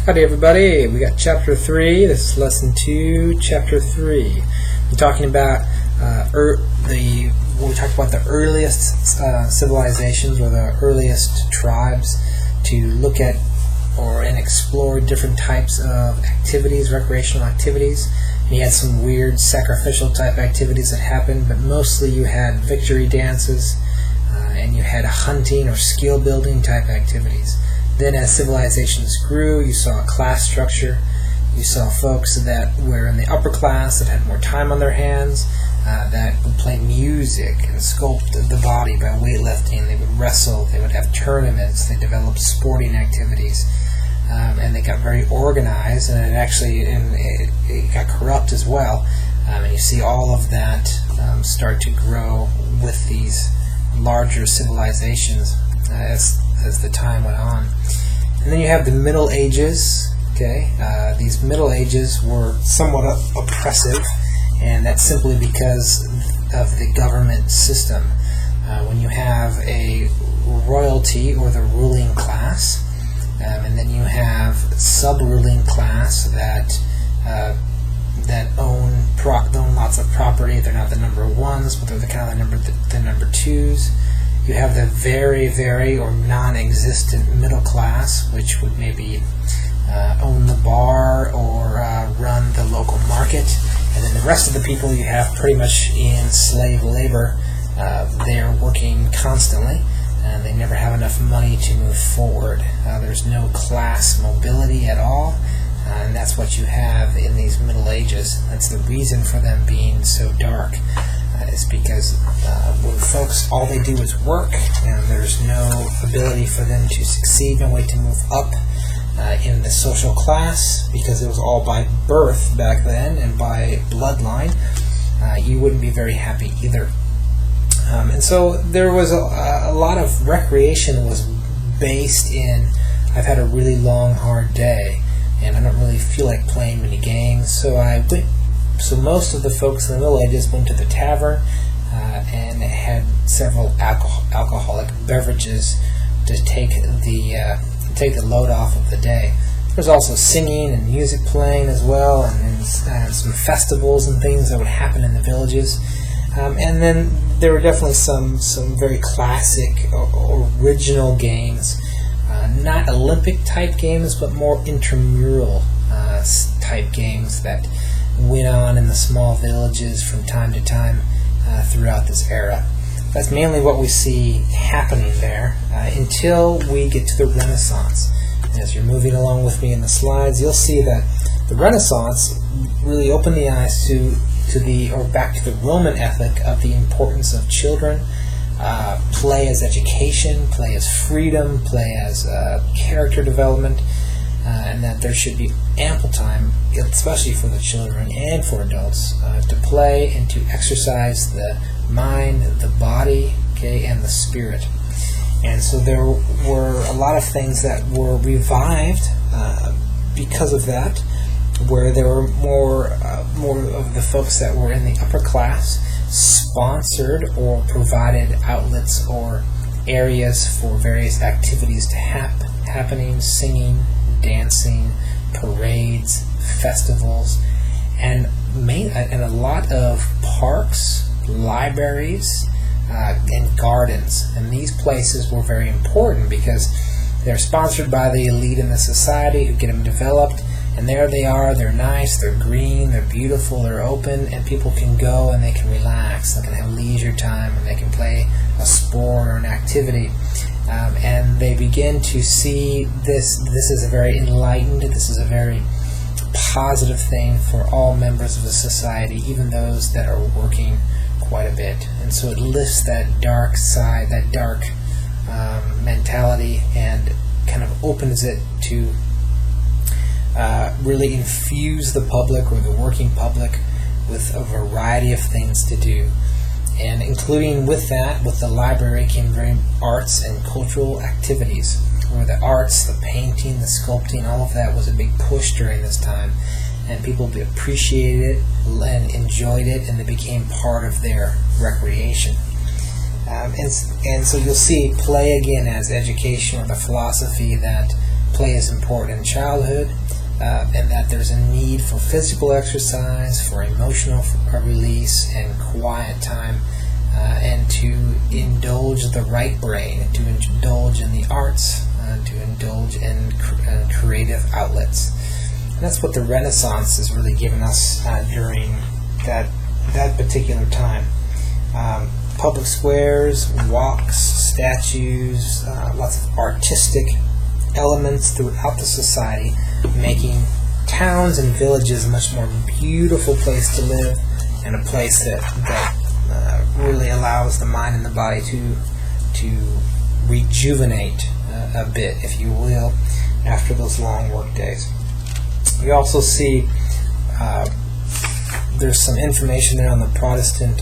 Howdy everybody, we got chapter 3, this is lesson 2, chapter 3. We're talking about we talked about the earliest civilizations or the earliest tribes to look at and explore different types of activities, recreational activities. And you had some weird sacrificial type activities that happened, but mostly you had victory dances and you had hunting or skill building type activities. Then as civilizations grew, you saw a class structure. You saw folks that were in the upper class that had more time on their hands, that would play music and sculpt the body by weightlifting. They would wrestle, they would have tournaments, they developed sporting activities, and they got very organized, and it got corrupt as well. And you see all of that start to grow with these larger civilizations as the time went on. And then you have the Middle Ages. These Middle Ages were somewhat oppressive, and that's simply because of the government system. When you have a royalty or the ruling class, and then you have sub-ruling class that own lots of property. They're not the number ones, but they're the number twos. You have the very, very or non-existent middle class, which would maybe own the bar or run the local market. And then the rest of the people you have pretty much in slave labor. They're working constantly, and they never have enough money to move forward. There's no class mobility at all, and that's what you have in these Middle Ages. That's the reason for them being so dark. Is because when folks, all they do is work, and there's no ability for them to succeed, no way to move up in the social class, because it was all by birth back then and by bloodline. You wouldn't be very happy either. And so there was a lot of recreation was based in, I've had a really long, hard day, and I don't really feel like playing many games, So most of the folks in the Middle Ages went to the tavern and had several alcoholic beverages to take the load off of the day. There's also singing and music playing as well, and some festivals and things that would happen in the villages. And then there were definitely some very classic, original games, not Olympic type games, but more intramural type games that went on in the small villages from time to time throughout this era. That's mainly what we see happening there until we get to the Renaissance. And as you're moving along with me in the slides, you'll see that the Renaissance really opened the eyes back to the Roman ethic of the importance of children, play as education, play as freedom, play as character development, and that there should be ample time, especially for the children and for adults, to play and to exercise the mind, the body, and the spirit. And so there were a lot of things that were revived because of that, where there were more of the folks that were in the upper class sponsored or provided outlets or areas for various activities to happening, singing, dancing, parades, festivals, and a lot of parks, libraries, and gardens. And these places were very important because they're sponsored by the elite in the society who get them developed. And there they are, they're nice, they're green, they're beautiful, they're open, and people can go and they can relax, they can have leisure time, and they can play a sport or an activity. And they begin to see this is a very enlightened, this is a very positive thing for all members of the society, even those that are working quite a bit. And so it lifts that dark side, that dark mentality, and kind of opens it to really infuse the public or the working public with a variety of things to do. And including with the library came very arts and cultural activities, where the arts, the painting, the sculpting, all of that was a big push during this time. And people appreciated it and enjoyed it, and it became part of their recreation. And so you'll see play again as education, or the philosophy that play is important in childhood, and that there's a need for physical exercise, for emotional release, and quiet time, and to indulge the right brain, to indulge in the arts, to indulge in creative outlets. And that's what the Renaissance has really given us during that particular time. Public squares, walks, statues, lots of artistic elements throughout the society, making towns and villages a much more beautiful place to live, and a place that really allows the mind and the body to rejuvenate a bit, if you will, after those long work days. We also see there's some information there on the Protestant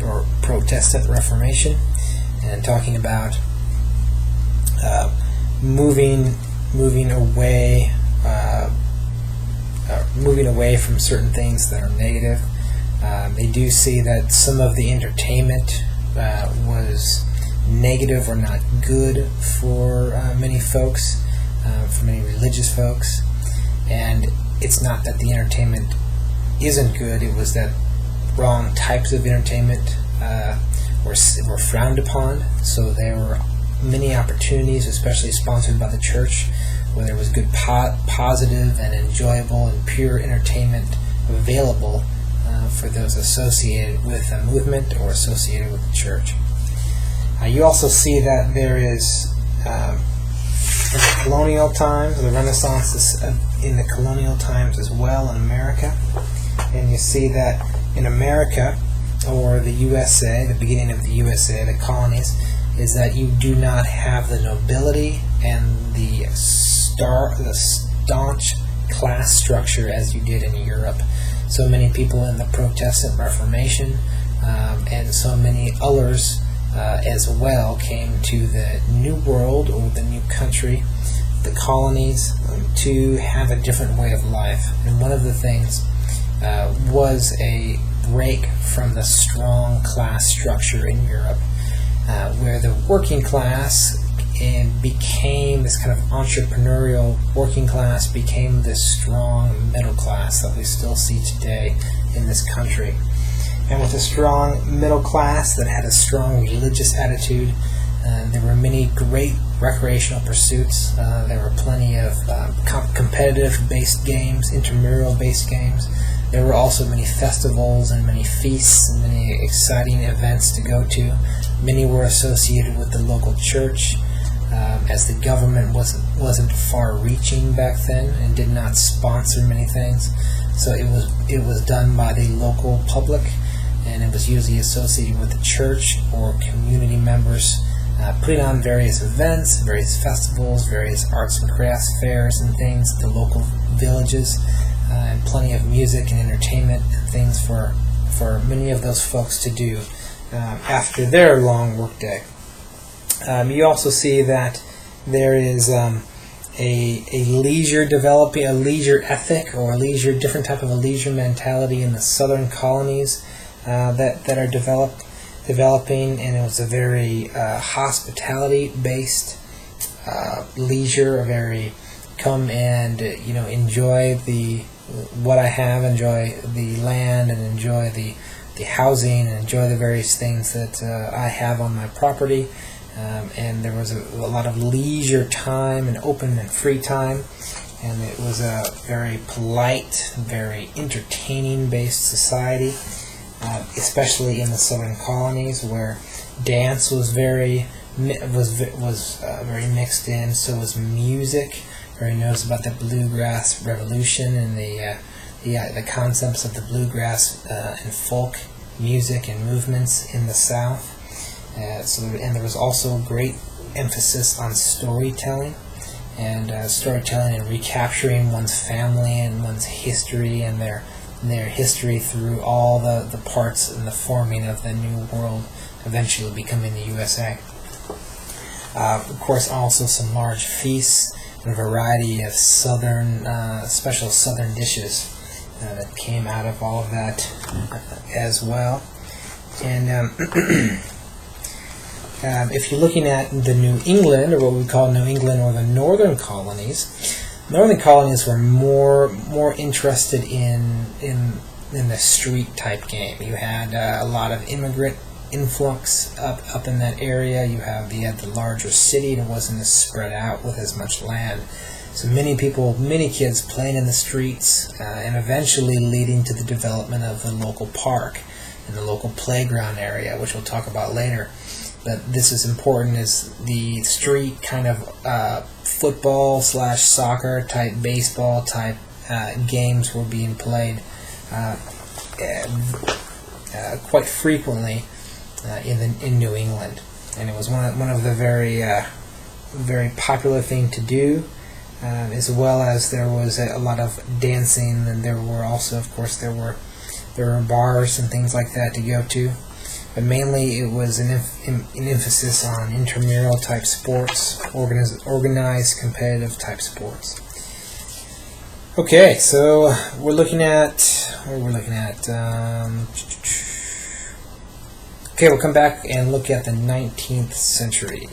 or Protestant Reformation, and talking about moving away from certain things that are negative. They do see that some of the entertainment was negative or not good for many folks, for many religious folks. And it's not that the entertainment isn't good, it was that wrong types of entertainment were frowned upon. So there were many opportunities, especially sponsored by the church, where there was good, positive and enjoyable and pure entertainment available for those associated with a movement or associated with the church. You also see that there is in the colonial times, the Renaissance is in the colonial times as well in America, and you see that in America, or the USA, the beginning of the USA, the colonies, is that you do not have the nobility and the staunch class structure as you did in Europe. So many people in the Protestant Reformation and so many others as well came to the New World or the New Country, the colonies, to have a different way of life. And one of the things was a break from the strong class structure in Europe, where the working class became this kind of entrepreneurial working class, became this strong middle class that we still see today in this country. And with a strong middle class that had a strong religious attitude, there were many great recreational pursuits. There were plenty of competitive-based games, intramural-based games. There were also many festivals and many feasts and many exciting events to go to. Many were associated with the local church, as the government wasn't far-reaching back then and did not sponsor many things. So it was done by the local public, and it was usually associated with the church or community members, putting on various events, various festivals, various arts and crafts fairs and things at the local villages, and plenty of music and entertainment and things for many of those folks to do after their long work day. You also see that there is a leisure developing, a leisure ethic, or different type of a leisure mentality in the southern colonies that are developing, and it was a very hospitality-based leisure, a very come and enjoy what I have, enjoy the land, and enjoy the housing, and enjoy the various things that I have on my property. And there was a lot of leisure time and open and free time, and it was a very polite, very entertaining-based society, especially in the southern colonies, where dance was very mixed in. So was music. Everybody knows about the bluegrass revolution and the concepts of the bluegrass and folk music and movements in the South. And there was also great emphasis on storytelling and recapturing one's family and one's history and their history through all the parts and the forming of the New World, eventually becoming the USA. Of course, also some large feasts and a variety of special southern dishes that came out of all of that as well. And if you're looking at the New England, or what we call New England or the northern colonies were more interested in the street type game. You had a lot of immigrant influx up in that area. You had the larger city, and it wasn't as spread out with as much land. So many kids playing in the streets, and eventually leading to the development of the local park and the local playground area, which we'll talk about later. But this is important, is the street kind of football / soccer type, baseball type games were being played quite frequently in New England, and it was one of the very popular thing to do, as well as there was a lot of dancing, and there were also, of course, there were bars and things like that to go to. But mainly it was an emphasis on intramural type sports, organized competitive type sports. Okay, so we're looking at. Okay, we'll come back and look at the 19th century.